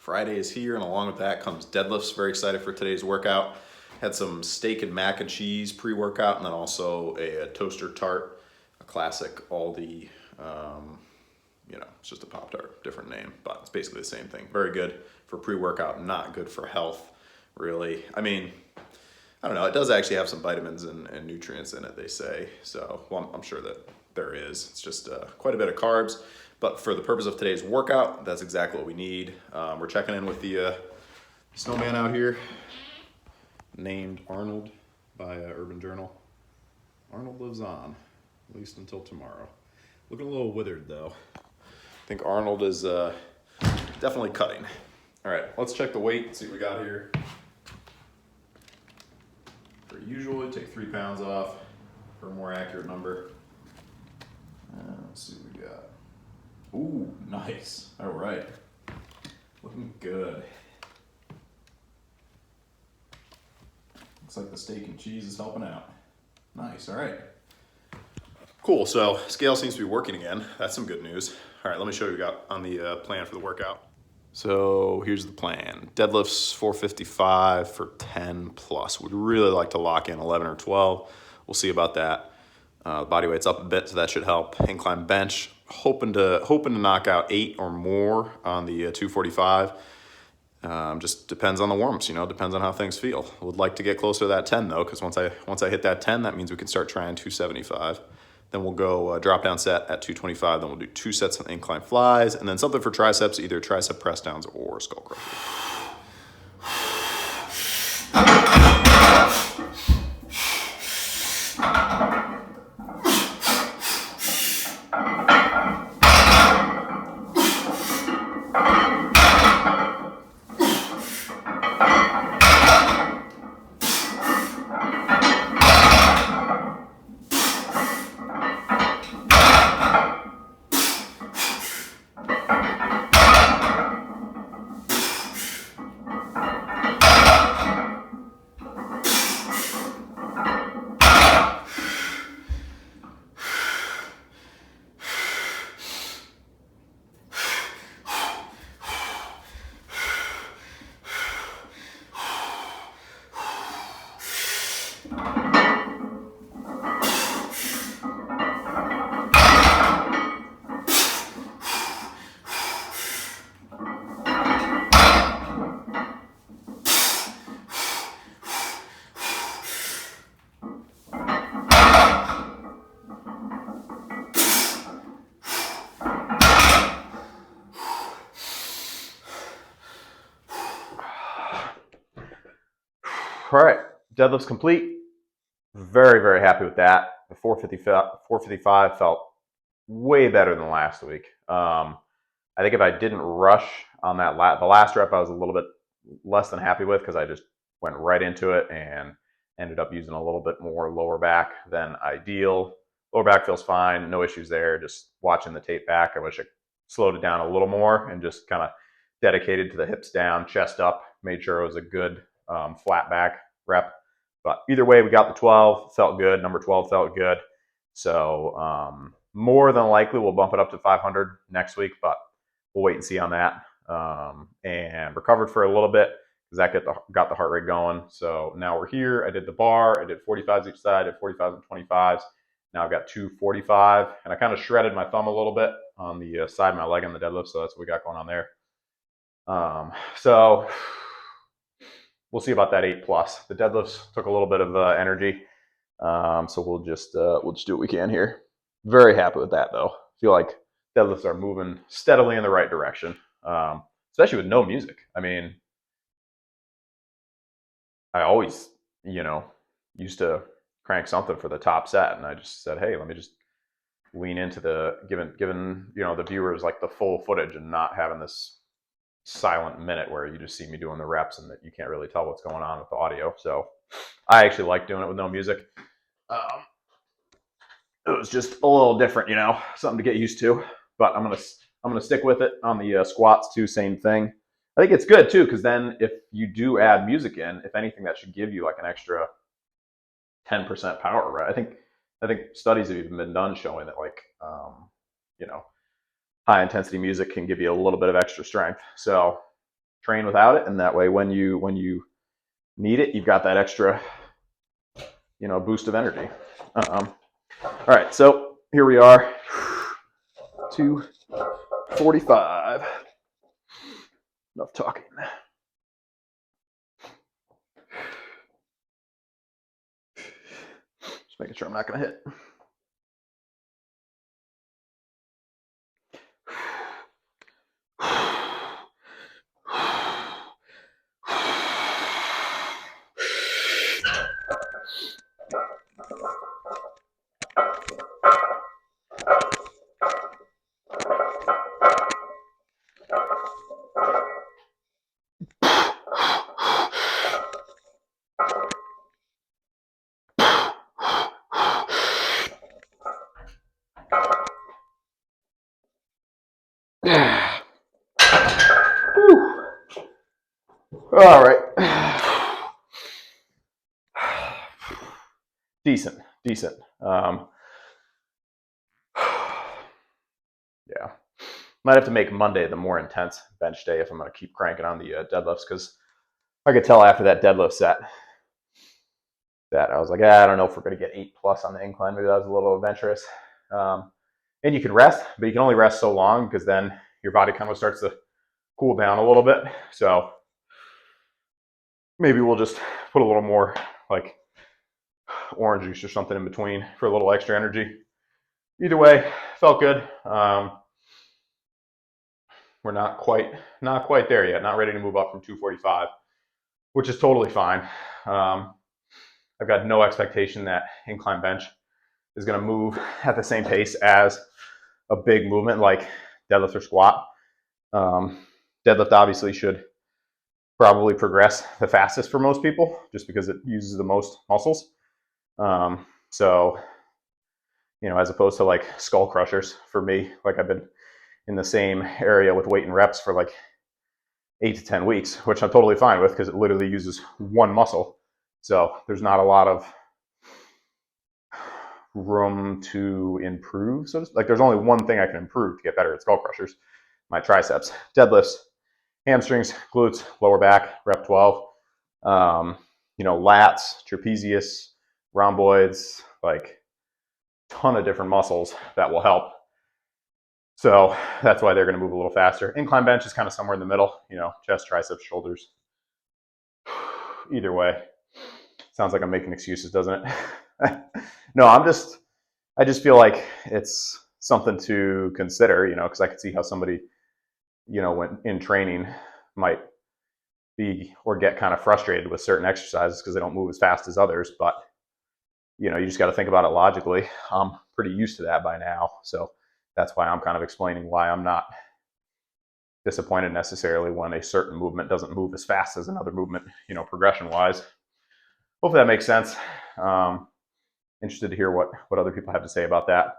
Friday is here, and along with that comes deadlifts. Very excited for today's workout. Had some steak and mac and cheese pre-workout, and then also a toaster tart, a classic Aldi. It's just a Pop-Tart, different name, but it's basically the same thing. Very good for pre-workout, not good for health, really. I mean, I don't know. It does actually have some vitamins and nutrients in it, they say. So, well, I'm sure that there is. It's just quite a bit of carbs. But for the purpose of today's workout, that's exactly what we need. We're checking in with the snowman out here, named Arnold by Urban Journal. Arnold lives on, at least until tomorrow. Looking a little withered, though. I think Arnold is definitely cutting. All right, let's check the weight, see what we got here. For usual, take 3 pounds off for a more accurate number. Let's see what we got. Ooh, nice. All right. Looking good. Looks like the steak and cheese is helping out. Nice, all right. Cool, so scale seems to be working again. That's some good news. All right, let me show you what we got on the plan for the workout. So here's the plan. Deadlifts 455 for 10 plus. We'd really like to lock in 11 or 12. We'll see about that. Body weight's up a bit, so that should help. Incline bench, hoping to knock out 8 or more on the 245. Just depends on the warm-ups, depends on how things feel. Would like to get closer to that 10 though, because once I hit that 10, that means we can start trying 275. Then we'll go drop down set at 225. Then we'll do 2 sets of incline flies, and then something for triceps, either tricep press downs or skull crushers. All right, deadlift's complete. Very, very happy with that. The 455 felt way better than last week. I think if I didn't rush on that the last rep, I was a little bit less than happy with because I just went right into it and ended up using a little bit more lower back than ideal. Lower back feels fine, no issues there. Just watching the tape back, I wish I slowed it down a little more and just kind of dedicated to the hips down, chest up, made sure it was a good flat back rep. But either way, we got the 12, felt good. Number 12 felt good. So more than likely, we'll bump it up to 500 next week, but we'll wait and see on that. And recovered for a little bit because that got the heart rate going. So now we're here. I did the bar. I did 45s each side. I did 45s and 25s. Now I've got 245. And I kind of shredded my thumb a little bit on the side of my leg on the deadlift. So that's what we got going on there. So we'll see about that 8 plus. The deadlifts took a little bit of energy. So we'll just do what we can here. Very happy with that though. Feel like deadlifts are moving steadily in the right direction, especially with no music. I mean, I always, used to crank something for the top set, and I just said, hey, let me just lean into the giving the viewers like the full footage and not having this silent minute where you just see me doing the reps and that you can't really tell what's going on with the audio. So I actually like doing it with no music. It was just a little different, something to get used to. But I'm gonna stick with it on the squats too. Same thing. I think it's good too, because then if you do add music in, if anything, that should give you like an extra 10% power, right? I think studies have even been done showing that like high intensity music can give you a little bit of extra strength. So train without it, and that way when you need it, you've got that extra, boost of energy. All right, so here we are, 2:45. Enough talking. Just making sure I'm not going to hit. All right. Decent. Yeah. Might have to make Monday the more intense bench day if I'm going to keep cranking on the deadlifts, because I could tell after that deadlift set that I was like, I don't know if we're going to get 8+ on the incline. Maybe that was a little adventurous. And you can rest, but you can only rest so long because then your body kind of starts to cool down a little bit. So maybe we'll just put a little more like orange juice or something in between for a little extra energy. Either way, felt good. We're not quite there yet. Not ready to move up from 245, which is totally fine. I've got no expectation that incline bench is going to move at the same pace as a big movement like deadlift or squat. Deadlift obviously should probably progress the fastest for most people just because it uses the most muscles. So, as opposed to like skull crushers for me, like I've been in the same area with weight and reps for like 8 to 10 weeks, which I'm totally fine with because it literally uses one muscle. So there's not a lot of room to improve. So like there's only one thing I can improve to get better at skull crushers: my triceps. Deadlifts, hamstrings, glutes, lower back, rep 12. Lats, trapezius, rhomboids, like ton of different muscles that will help. So that's why they're going to move a little faster. Incline bench is kind of somewhere in the middle, chest, triceps, shoulders. Either way, sounds like I'm making excuses, doesn't it? No, I just feel like it's something to consider, because I could see how somebody, when in training might be or get kind of frustrated with certain exercises because they don't move as fast as others. But, you just got to think about it logically. I'm pretty used to that by now. So that's why I'm kind of explaining why I'm not disappointed necessarily when a certain movement doesn't move as fast as another movement, progression-wise. Hopefully that makes sense. Interested to hear what other people have to say about that.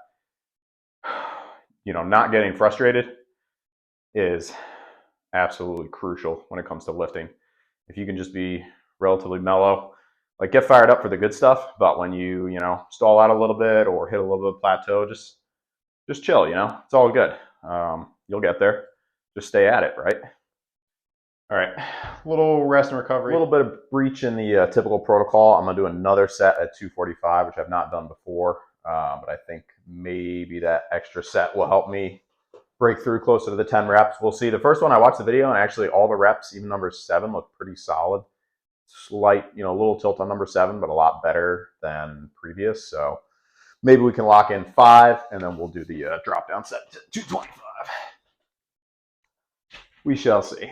Not getting frustrated is absolutely crucial when it comes to lifting. If you can just be relatively mellow, like get fired up for the good stuff, but when you stall out a little bit or hit a little bit of plateau, just chill. It's all good. You'll get there. Just stay at it, right? All right, a little rest and recovery, a little bit of breach in the typical protocol. I'm gonna do another set at 245, which I've not done before, but I think maybe that extra set will help me break through closer to the 10 reps. We'll see. The first one, I watched the video, and actually all the reps, even number 7, look pretty solid. Slight, a little tilt on number 7, but a lot better than previous. So maybe we can lock in 5, and then we'll do the drop down set to 225. We shall see.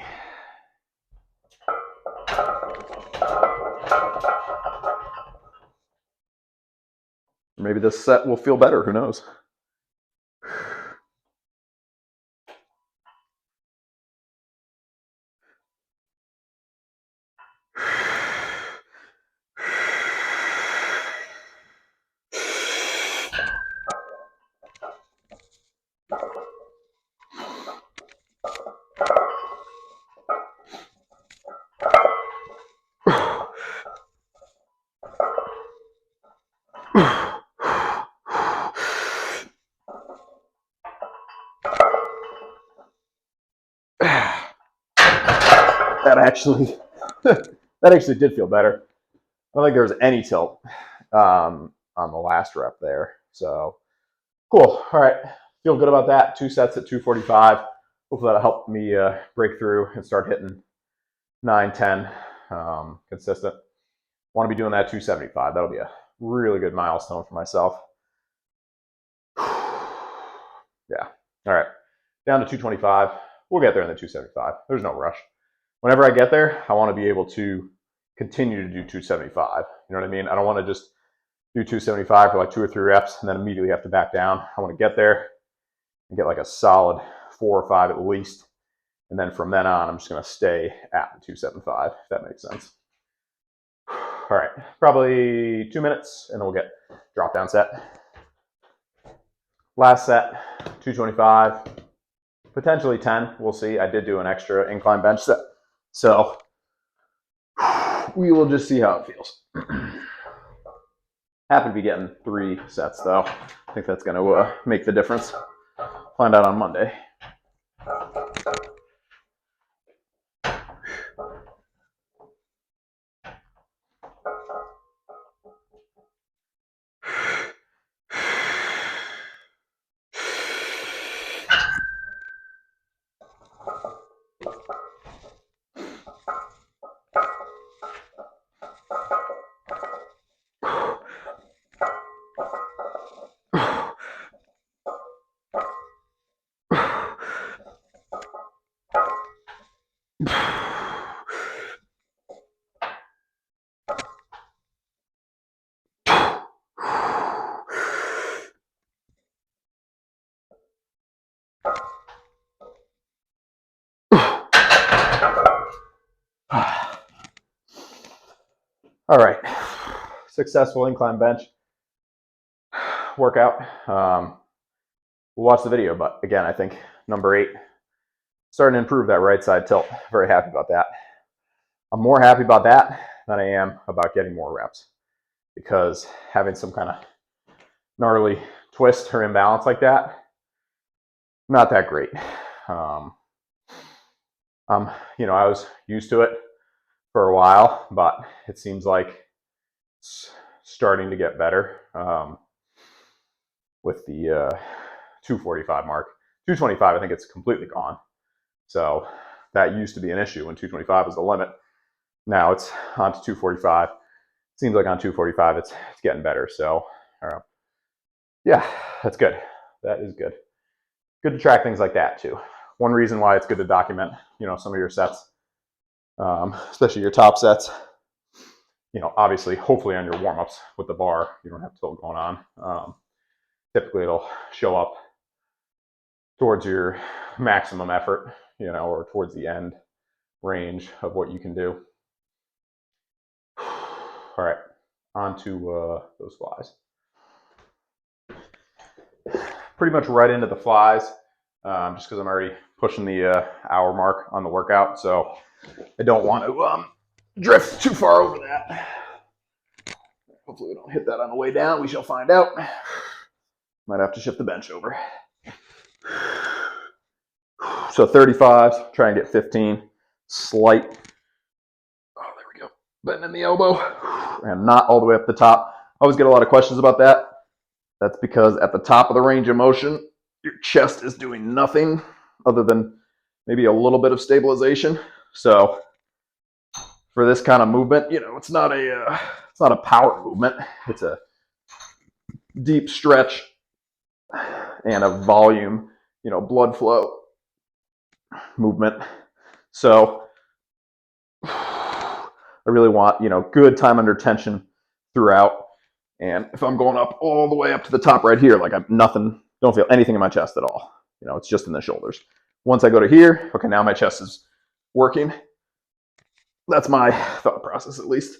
Maybe this set will feel better. Who knows? that actually that actually did feel better. I don't think there was any tilt on the last rep there. So cool. All right, feel good about that. 2 sets at 245. Hopefully that'll help me break through and start hitting 9, 10 consistent. Want to be doing that 275. That'll be a really good milestone for myself. Yeah. All right. Down to 225. We'll get there in the 275. There's no rush. Whenever I get there, I want to be able to continue to do 275. You know what I mean? I don't want to just do 275 for like 2 or 3 reps and then immediately have to back down. I want to get there and get like a solid 4 or 5 at least. And then from then on, I'm just going to stay at the 275, if that makes sense. All right, probably 2 minutes and then we'll get drop down set. Last set, 225, potentially 10. We'll see. I did do an extra incline bench set. So we will just see how it feels. Happy to be getting 3 sets though. I think that's going to make the difference. Find out on Monday. All right, successful incline bench workout. We'll watch the video, but again, I think number 8, starting to improve that right side tilt. Very happy about that. I'm more happy about that than I am about getting more reps, because having some kind of gnarly twist or imbalance like that, not that great. I was used to it for a while, but it seems like it's starting to get better with the 245 mark. 225, I think it's completely gone. So that used to be an issue when 225 was the limit. Now it's on to 245. Seems like on 245 it's getting better. So yeah, that's good. That is good. Good to track things like that too. One reason why it's good to document, some of your sets, especially your top sets. Obviously, hopefully on your warm-ups with the bar, you don't have tilt going on. Typically, it'll show up towards your maximum effort, or towards the end range of what you can do. All right, on to those flies. Pretty much right into the flies, just because I'm already pushing the hour mark on the workout, so I don't want to drift too far over that. Hopefully we don't hit that on the way down. We shall find out. Might have to shift the bench over. So 35s, try and get 15. Slight, there we go, bend in the elbow, and not all the way up the top. I always get a lot of questions about that. That's because at the top of the range of motion, your chest is doing nothing other than maybe a little bit of stabilization. So for this kind of movement, it's not a power movement. It's a deep stretch and a volume, blood flow movement. So I really want, good time under tension throughout. And if I'm going up all the way up to the top right here, like don't feel anything in my chest at all. It's just in the shoulders. Once I go to here, okay, now my chest is working. That's my thought process, at least.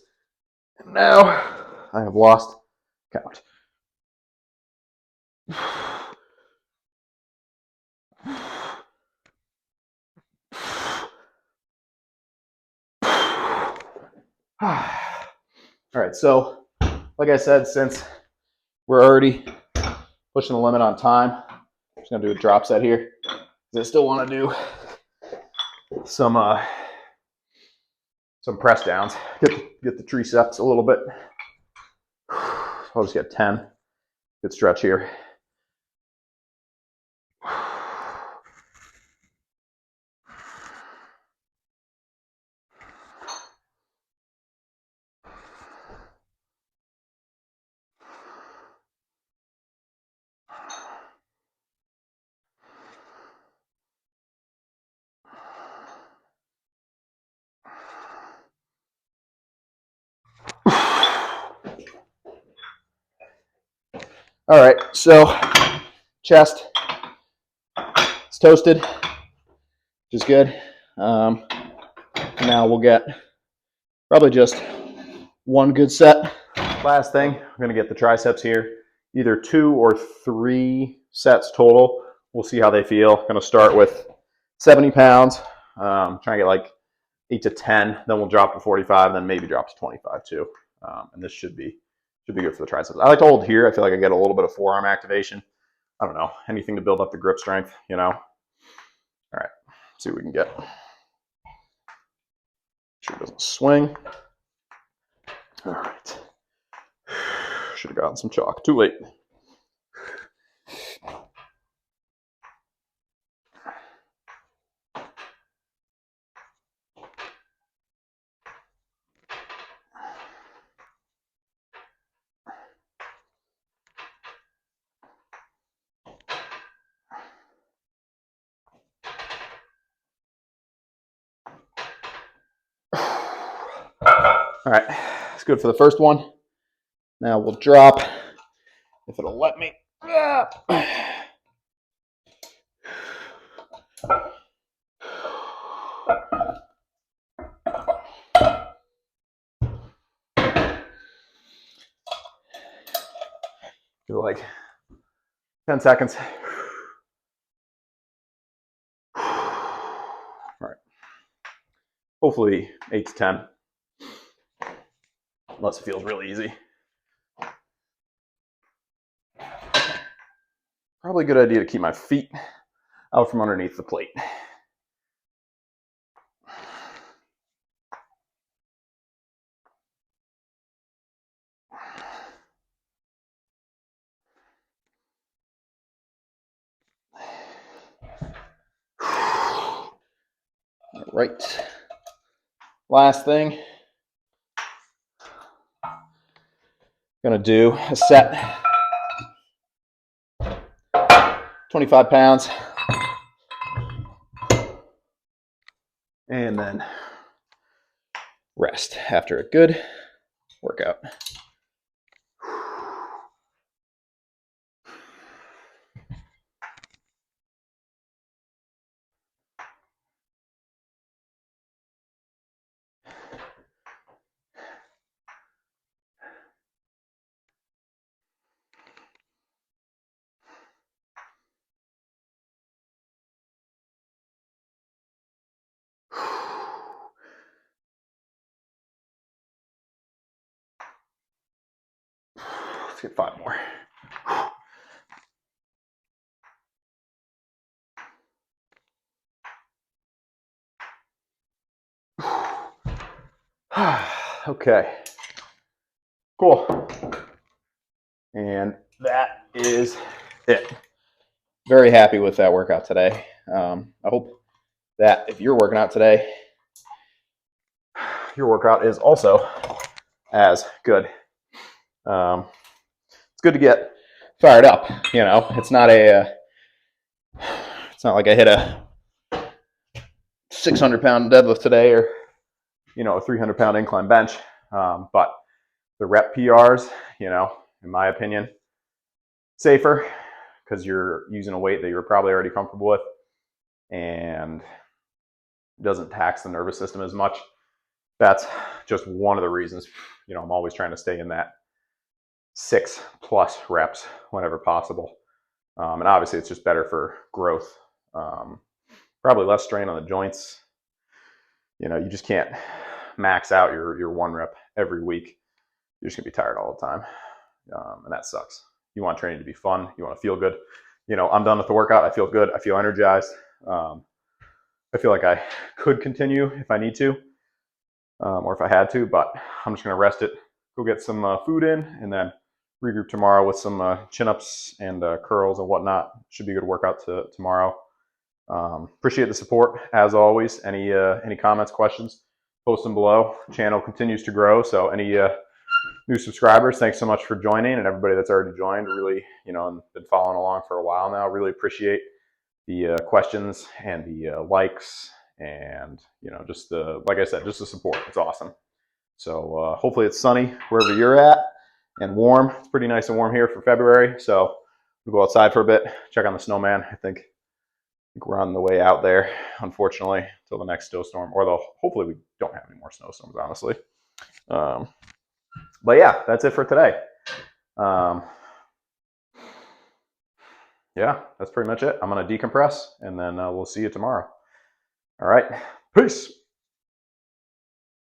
And now I have lost count. All right, so like I said, since we're already pushing the limit on time, I'm just gonna do a drop set here. I still want to do some some press downs. Get the triceps a little bit. I'll just get 10. Good stretch here. All right, so chest, it's toasted, which is good. Now we'll get probably just one good set. Last thing, I'm gonna get the triceps here, either 2 or 3 sets total. We'll see how they feel. Gonna start with 70 pounds, try and get like 8 to 10, then we'll drop to 45, then maybe drop to 25 too. And this should be good for the triceps. I like to hold here. I feel like I get a little bit of forearm activation. I don't know, anything to build up the grip strength, you know. All right, see what we can get. Sure it doesn't swing. All right. Should have gotten some chalk. Too late. All right, it's good for the first one. Now we'll drop, if it'll let me. Do like 10 seconds. All right, hopefully 8 to 10, unless it feels really easy. Probably a good idea to keep my feet out from underneath the plate. All right, last thing. Gonna do a set, 25 pounds. And then rest after a good workout. Let's get 5 more. Okay, cool. And that is it. Very happy with that workout today. I hope that if you're working out today, your workout is also as good. It's good to get fired up. You know, it's not like I hit a 600-pound deadlift today, or a 300-pound incline bench. But the rep PRs, in my opinion, safer because you're using a weight that you're probably already comfortable with and doesn't tax the nervous system as much. That's just one of the reasons, I'm always trying to stay in that 6+ reps whenever possible. And obviously it's just better for growth. Probably less strain on the joints. You just can't max out your 1 rep every week. You're just gonna be tired all the time. And that sucks. You want training to be fun. You want to feel good. I'm done with the workout. I feel good. I feel energized. I feel like I could continue if I need to. or if I had to, but I'm just going to rest it, go get some food in, and then regroup tomorrow with some chin-ups and curls and whatnot. Should be a good workout tomorrow. Appreciate the support as always. Any comments, questions, post them below. The channel continues to grow, so any new subscribers, thanks so much for joining, and everybody that's already joined, really, and been following along for a while now. Really appreciate the questions and the likes, and just like I said, just the support. It's awesome. So hopefully it's sunny wherever you're at and warm. It's pretty nice and warm here for February. So we'll go outside for a bit, check on the snowman. I think we're on the way out there, unfortunately, till the next snowstorm. Or hopefully we don't have any more snowstorms, honestly. But yeah, that's it for today. Yeah, that's pretty much it. I'm going to decompress, and then we'll see you tomorrow. All right. Peace.